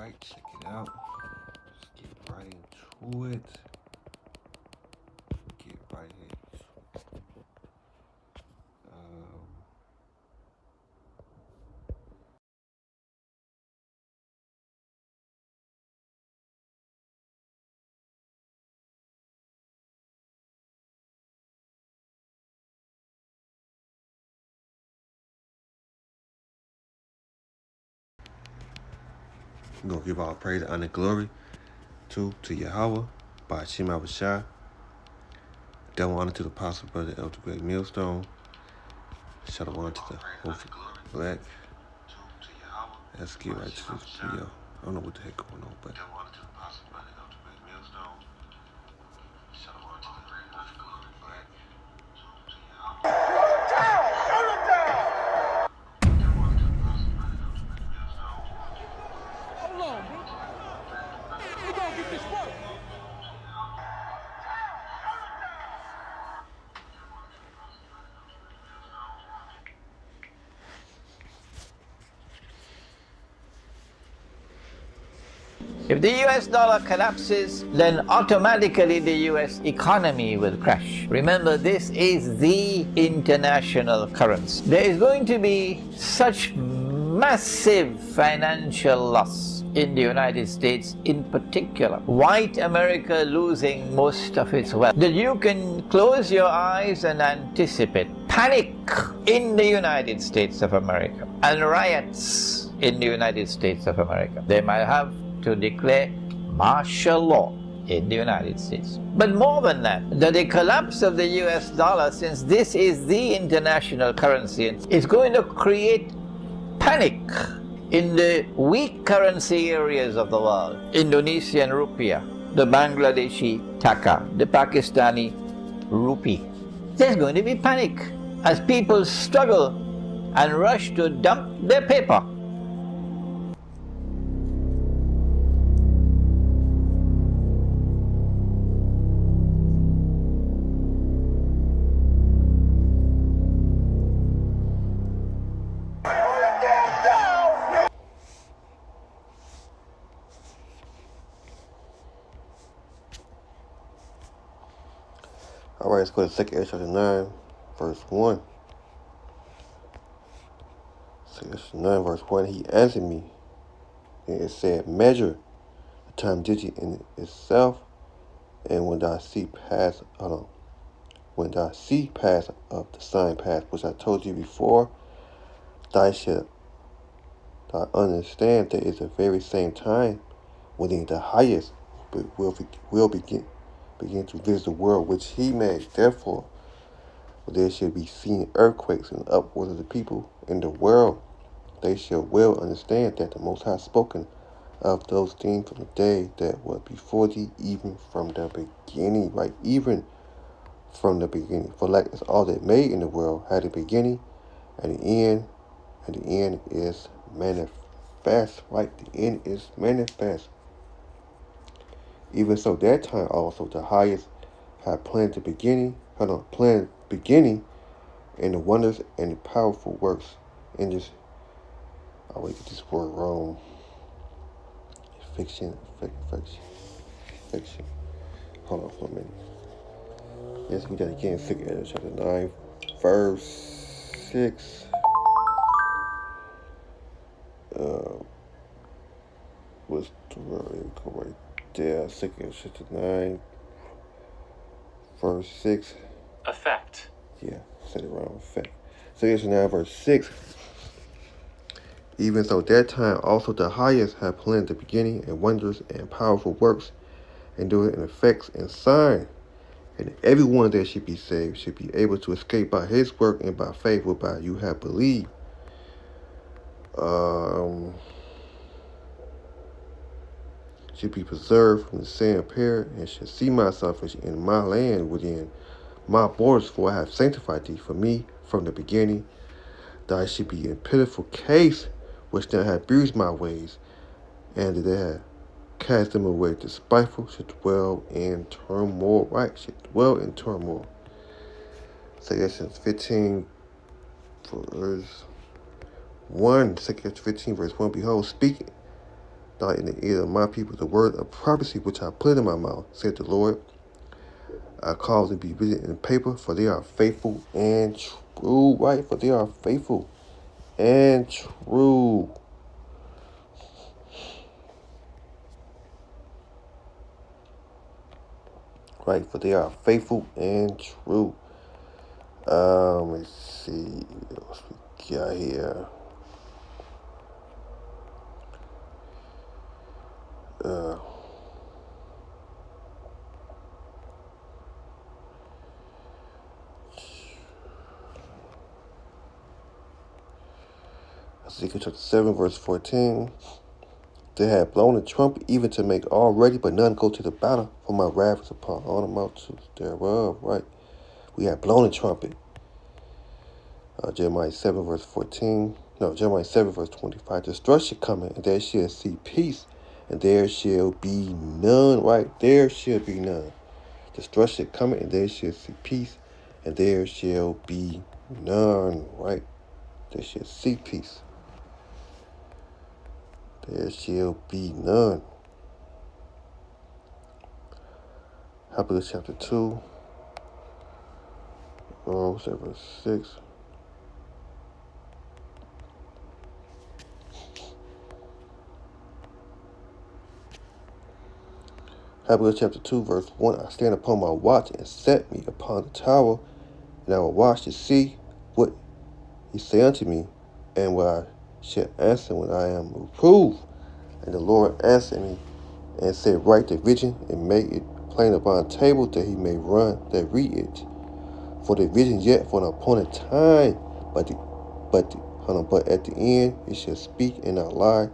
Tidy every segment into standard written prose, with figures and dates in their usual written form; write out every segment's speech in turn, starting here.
Alright, check it out. Let's get right into it. Get right into it. We're going to give all praise, honor, and glory to Yahweh by Shema Bashai. Double honor to the apostle, brother, Elder Greg Millstone. Shout out honor to the Hopeful Black. Let's get right to this video. I don't know what the heck going on, but double honor to the apostle, brother, Elder Greg Millstone. Shout out honor to the Hopeful Black. If the US dollar collapses, then automatically the US economy will crash. Remember, this is the international currency. There is going to be such massive financial loss in the United States in particular. White America losing most of its wealth. That you can close your eyes and anticipate panic in the United States of America and riots in the United States of America. They might have to declare martial law in the United States. But more than that, the collapse of the US dollar, since this is the international currency, is going to create panic in the weak currency areas of the world. Indonesian rupiah, the Bangladeshi taka, the Pakistani rupee. There's going to be panic as people struggle and rush to dump their paper. Alright, let's go to 2 Ezra 9, verse 1. 2 Ezra 9, verse 1. He answered me, and it said, measure the time digit in itself, and when thou see pass, when thou see pass of the sign pass, which I told you before, thou shalt understand that it's the very same time when the highest will begin to visit the world which he made. Therefore, there shall be seen earthquakes and upwards of the people in the world. They shall well understand that the Most High spoken of those things from the day that were before thee, even from the beginning, right? Even from the beginning. For like as all that made in the world had a beginning and the end, and the end is manifest, right? The end is manifest. Even so, that time also the highest had planned the beginning, and the wonders and the powerful works in this. I always get this word wrong. Fiction. Hold on for a minute. Yes, we got again. 2 Ezra chapter 9, verse 6. What's the word? Go right there. 2 Ezra chapter 9, verse 6. Effect. Yeah, I said it wrong. Effect. 2 Ezra 9, verse 6. Even so, that time also the highest had planned the beginning and wonders and powerful works, and doing and effects and sign. And everyone that should be saved should be able to escape by his work and by faith whereby you have believed. Should be preserved from the same appear, and should see my salvation in my land within my borders, for I have sanctified thee for me from the beginning. Thou should be in pitiful case, which thou hast bruised my ways, and that they have cast them away. The spiteful should dwell in turmoil, right? Should dwell in turmoil. Galatians 15, verse 1. 2 15, verse 1. Behold, speaking not in the ear of my people, the word of prophecy which I put in my mouth, said the Lord. I cause them to be written in paper, for they are faithful and true, right? For they are faithful and true. Right, for they are faithful and true. Let's see what else we got here. Ezekiel chapter 7, verse 14. They had blown the trumpet even to make all ready, but none go to the battle, for my wrath is upon all the multitudes thereof. Right. We had blown the trumpet. Jeremiah 7, verse 14. No, Jeremiah 7, verse 25. Destruction coming, and there shall see peace, and there shall be none. Right. There shall be none. Destruction coming, and there shall see peace, and there shall be none. Right. There shall see peace. There shall be none. Habakkuk chapter 2. What's that, verse 6? Habakkuk chapter 2, verse 1. I stand upon my watch and set me upon the tower, and I will watch to see what he say unto me, and what I shall answer when I am reproved. And the Lord answered me and said, write the vision and make it plain upon a table, that he may run that read it. For the vision yet for an appointed time, but at the end it shall speak and not lie.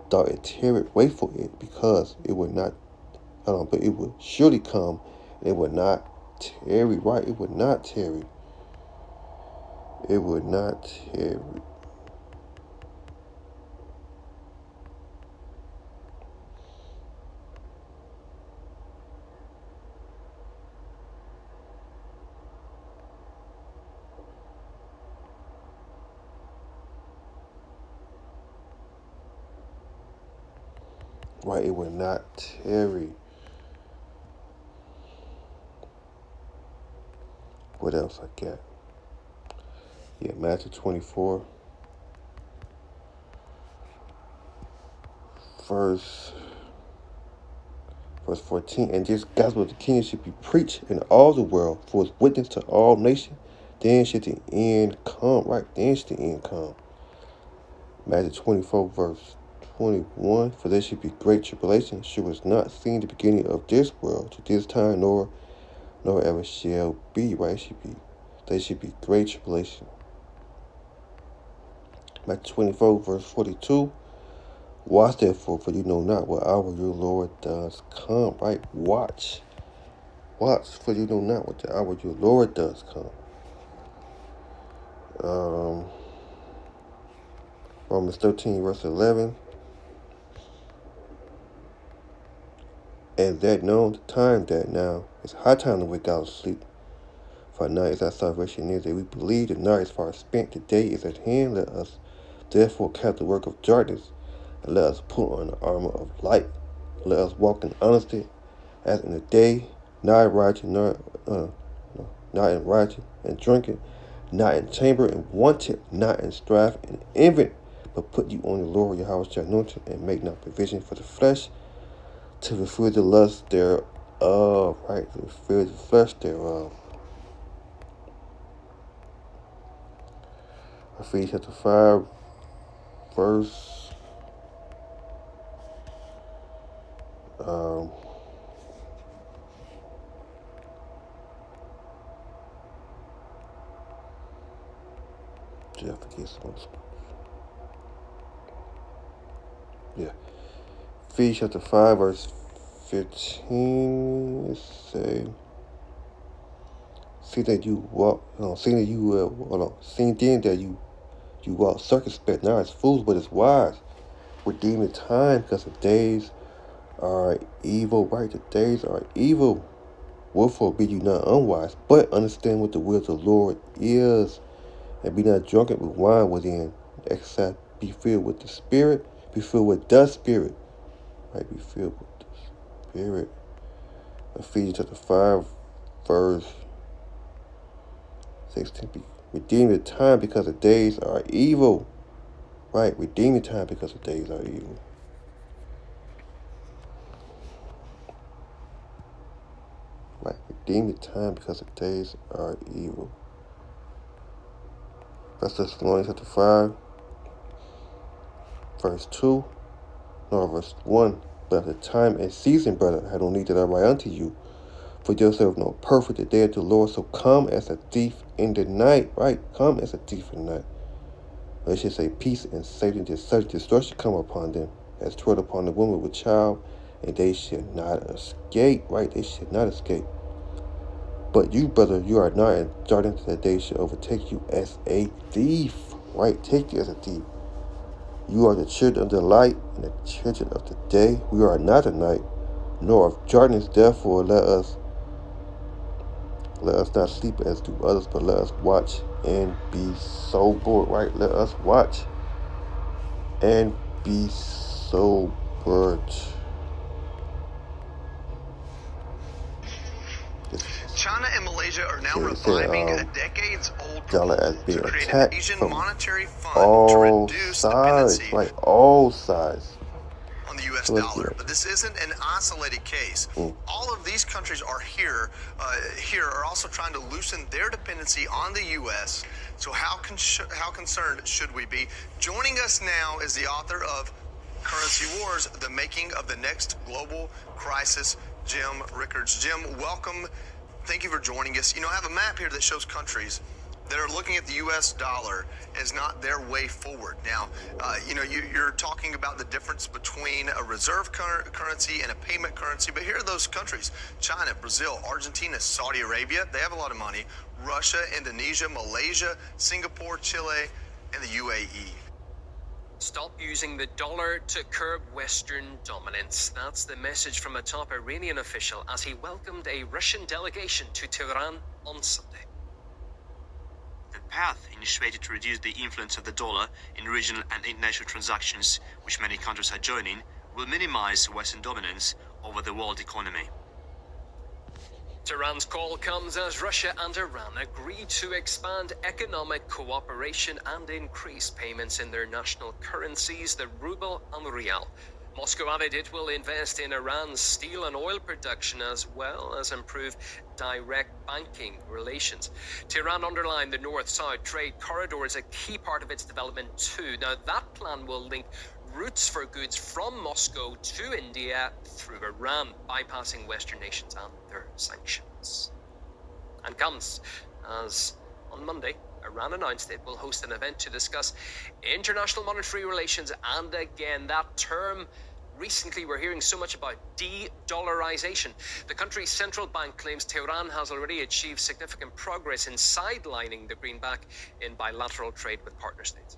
Thou it tarry, wait for it, because it would not. But it would surely come, and it would not tarry. Right? It would not tarry. It would not tarry. Right? It would not tarry. What else I got? Yeah, Matthew 24, verse 14. And this gospel of the kingdom should be preached in all the world for its witness to all nations. Then should the end come. Right? Then should the end come. Matthew 24, verse 21. For there should be great tribulation, she was not seen the beginning of this world to this time, nor ever shall be. Right? There should be great tribulation. Matthew 24, verse 42. Watch therefore, for you know not what hour your Lord does come. Right? Watch, for you know not what the hour your Lord does come. Romans 13, verse 11. And that known the time that now is high time to wake out of sleep. For now is our salvation near, that we believe the night is far spent, the day is at hand. Let us therefore cast the work of darkness, and let us put on the armor of light. Let us walk in honesty, as in the day, not in rioting, not in rioting and drinking, not in chamber and wanted, not in strife and envy, but put you on the Lord your house, your anointing, and make not provision for the flesh to fulfill the lust thereof. Right? To fulfill the flesh thereof. Ephesians chapter 5, verse I forget some. Yeah. Ephesians chapter 5, verse 15. Let's say, see that you walk, seeing that you, seeing then that you walk circumspect, not as fools, but as wise, redeeming time, because the days are evil. Right? The days are evil. Wherefore be you not unwise, but understand what the will of the Lord is, and be not drunken with wine within. Except be filled with the Spirit, be filled with the Spirit. might be filled with the Spirit. Ephesians chapter 5, verse 16. Redeem the time because the days are evil. Right, redeem the time because the days are evil. Right, redeem the time because the days are evil. 1 Thessalonians chapter 5, verse 2, no, verse 1. But at the time and season, brother, I don't need that I write unto you. For yourself know perfect the day of the Lord, so come as a thief in the night. Right, come as a thief in the night. Or it should say peace and safety and such destruction come upon them, as toward upon the woman with child, and they should not escape. Right, they should not escape. But you, brother, you are not in darkness, that day shall overtake you as a thief. Right, take you as a thief. You are the children of the light and the children of the day. We are not of night, nor of darkness. Therefore, let us not sleep as do others, but let us watch and be sober. Right, let us watch and be sobered. China and Malaysia are now reviving a decades-old dollar proposal as being to create an attacked Asian from monetary fund to all reduce sides. dependency Right, all sides. on the U.S. So let's dollar. get But this isn't an isolated case. All of these countries are here are also trying to loosen their dependency on the U.S. So how concerned should we be? Joining us now is the author of Currency Wars, The Making of the Next Global Crisis, Jim Rickards. Jim, welcome. Thank you for joining us. You know, I have a map here that shows countries that are looking at the U.S. dollar as not their way forward. Now, you're talking about the difference between a reserve currency and a payment currency, but here are those countries: China, Brazil, Argentina, Saudi Arabia. They have a lot of money. Russia, Indonesia, Malaysia, Singapore, Chile, and the UAE. Stop using the dollar to curb Western dominance. That's the message from a top Iranian official as he welcomed a Russian delegation to Tehran on Sunday. The path initiated to reduce the influence of the dollar in regional and international transactions, which many countries are joining, will minimize Western dominance over the world economy. Tehran's call comes as Russia and Iran agree to expand economic cooperation and increase payments in their national currencies, the ruble and the rial. Moscow added it will invest in Iran's steel and oil production as well as improve direct banking relations. Tehran underlined the north-south trade corridor as a key part of its development too. Now, that plan will link routes for goods from Moscow to India through Iran, bypassing Western nations and their sanctions. And comes as on Monday, Iran announced it will host an event to discuss international monetary relations, and again, that term recently we're hearing so much about: de-dollarization. The country's central bank claims Tehran has already achieved significant progress in sidelining the greenback in bilateral trade with partner states.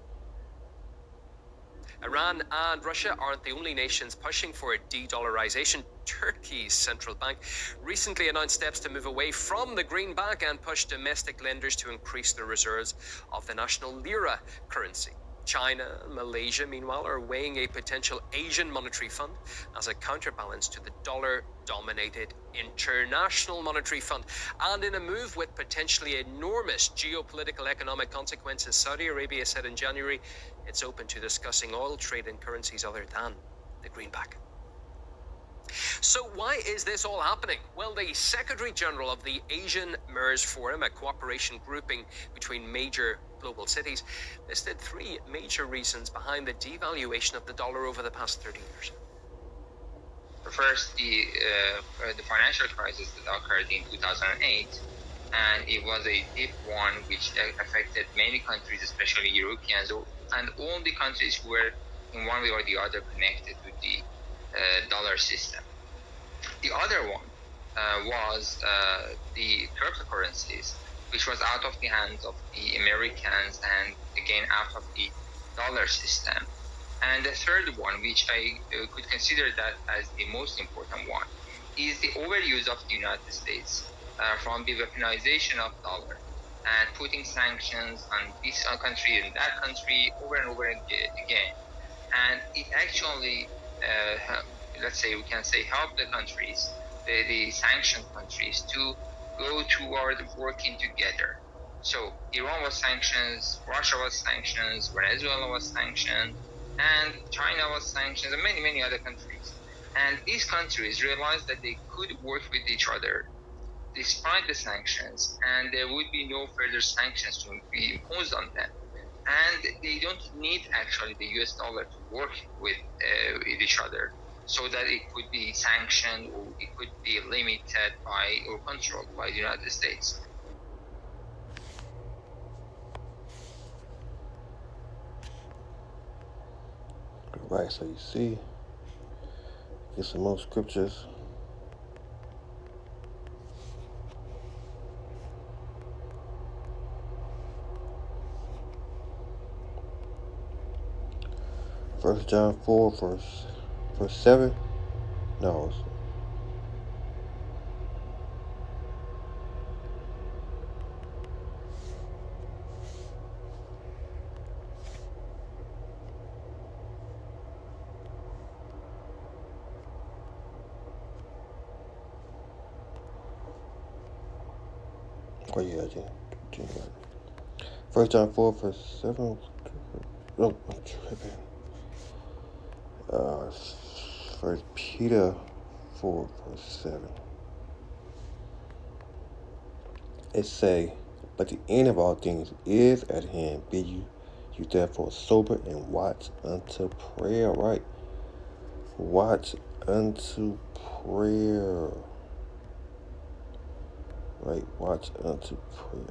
Iran and Russia aren't the only nations pushing for a de-dollarization. Turkey's central bank recently announced steps to move away from the greenback and push domestic lenders to increase their reserves of the national lira currency. China and Malaysia, meanwhile, are weighing a potential Asian monetary fund as a counterbalance to the dollar-dominated international monetary fund. And in a move with potentially enormous geopolitical economic consequences, Saudi Arabia said in January it's open to discussing oil trade in currencies other than the greenback. So why is this all happening? Well, the Secretary General of the Asian MERS Forum, a cooperation grouping between major global cities, listed three major reasons behind the devaluation of the dollar over the past 30 years. First, the financial crisis that occurred in 2008, and it was a deep one which affected many countries, especially Europeans, and all the countries who were in one way or the other connected with the dollar system. The other one was the cryptocurrencies, which was out of the hands of the Americans and again out of the dollar system. And the third one, which I could consider that as the most important one, is the overuse of the United States from the weaponization of dollar and putting sanctions on this country and that country over and over again. And it actually let's say we can say, help the countries, the sanctioned countries, to go toward working together. So Iran was sanctions, Russia was sanctions, Venezuela was sanctioned, and China was sanctioned, and many, many other countries. And these countries realized that they could work with each other despite the sanctions, and there would be no further sanctions to be imposed on them. And they don't need actually the US dollar to work with each other so that it could be sanctioned or it could be limited by or controlled by the United States. Right, so you see, get some more scriptures. First John 4, verse 7. No, oh yeah, First John 4, verse 7. No, I'm tripping. First Peter 4, verse 7. It say, but the end of all things is at hand. Be you therefore sober and watch unto prayer. Right, watch unto prayer. Right, watch unto prayer.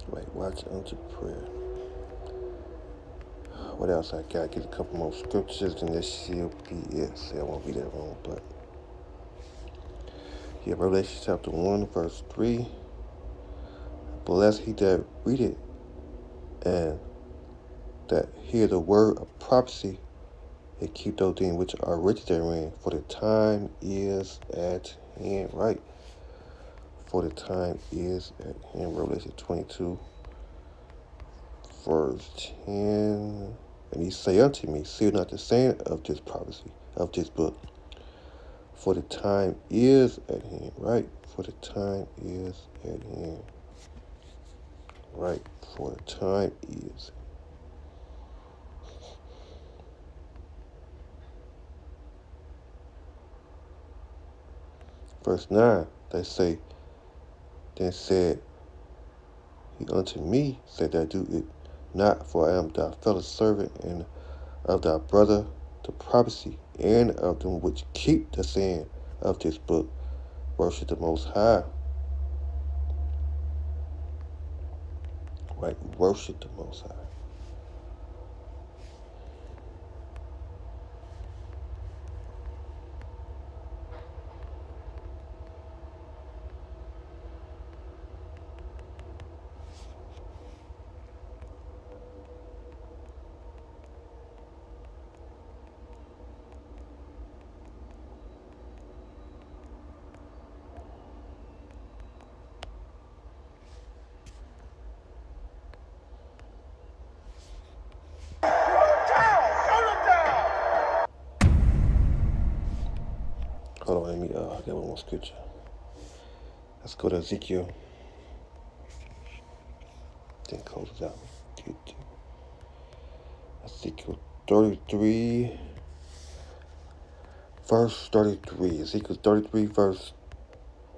Right, watch unto prayer. What else I got? Get a couple more scriptures, and this should be it. See, I won't be that long, but yeah, Revelation chapter 1, verse 3. Blessed he that read it, and that hear the word of prophecy, and keep those things which are written therein, for the time is at hand. Right, for the time is at hand. Revelation 22, verse 10. And he say unto me, seal not the saying of this prophecy, of this book, for the time is at hand. Right, for the time is at hand. Right, for the time is. Verse 9, they say, then said he unto me, said that do it not, for I am thy fellow servant, and of thy brother the prophecy, and of them which keep the saying of this book. Worship the Most High. Right, worship the Most High. Hold on, let me get one more scripture. Let's go to Ezekiel. Then close it out. Ezekiel 33, verse 33. Ezekiel 33, verse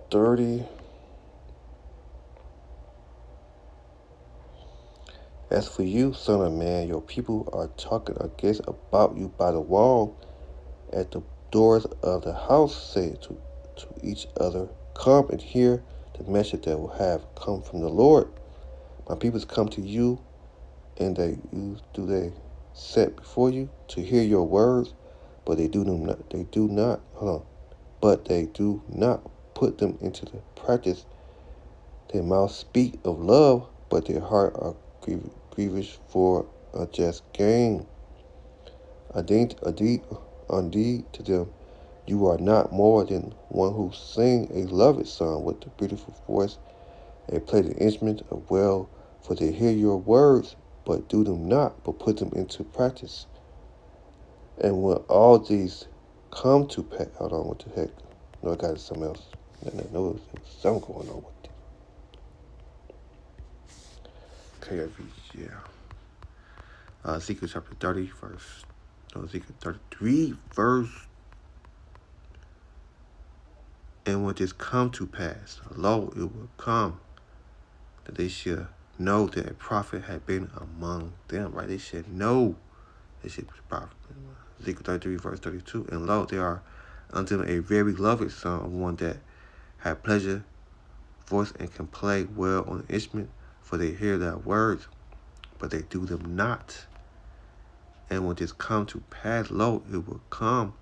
30. As for you, son of man, your people are talking against about you by the wall at the doors of the house, say to each other, come and hear the message that will have come from the Lord. My peoples come to you, and they set before you to hear your words, but they do not put them into the practice. Their mouths speak of love, but their heart are grievous for a just gain. Indeed, to them, you are not more than one who sing a loved song with a beautiful voice and play the instrument of well, for they hear your words, but do them not, but put them into practice. And when all these come to pass, hold on, what the heck? No, I got something else. No, there was something going on with it. KFV, yeah. Ezekiel chapter 30, Ezekiel 33, verse. And when this come to pass, lo, it will come that they shall know that a prophet had been among them, right? They should know they should be a prophet. Ezekiel 33, verse 32. And lo, there are unto them a very lovely son of one that had pleasure, voice, and can play well on the instrument, for they hear their words, but they do them not. And when this come to pass, lo, it will come,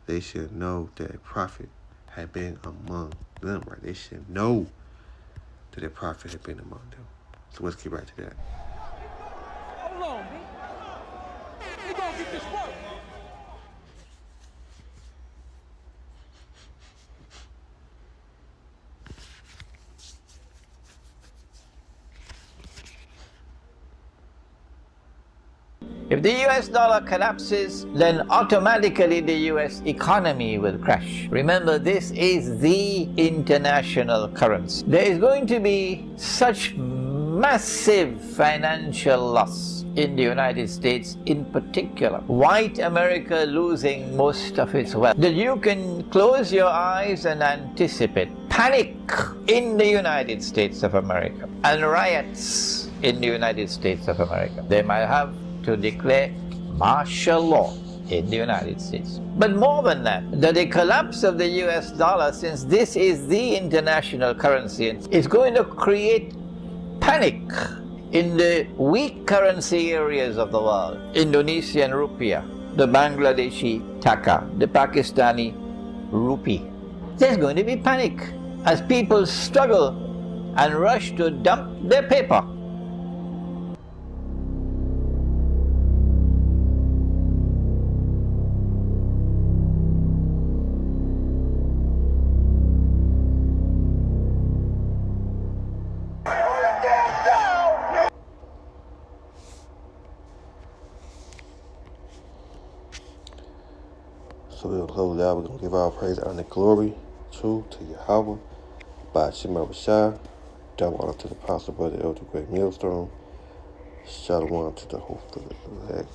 they shall know that a prophet had been among them, right? They should know that a prophet had been among them. So let's get right to that. Hold on, man. We gonna get this work. If the US dollar collapses, then automatically the US economy will crash. Remember, this is the international currency. There is going to be such massive financial loss in the United States in particular. White America losing most of its wealth. That you can close your eyes and anticipate panic in the United States of America and riots in the United States of America. They might have to declare martial law in the United States. But more than that, the collapse of the US dollar, since this is the international currency, is going to create panic in the weak currency areas of the world. Indonesian rupiah, the Bangladeshi taka, the Pakistani rupee. There's going to be panic as people struggle and rush to dump their paper. So we'll close out. We're going to give our praise, honor, and glory to Yahweh, by Shema Rashai. Double honor to the Apostle Brother Elder Great Millstone. Shalom to the host of the elect.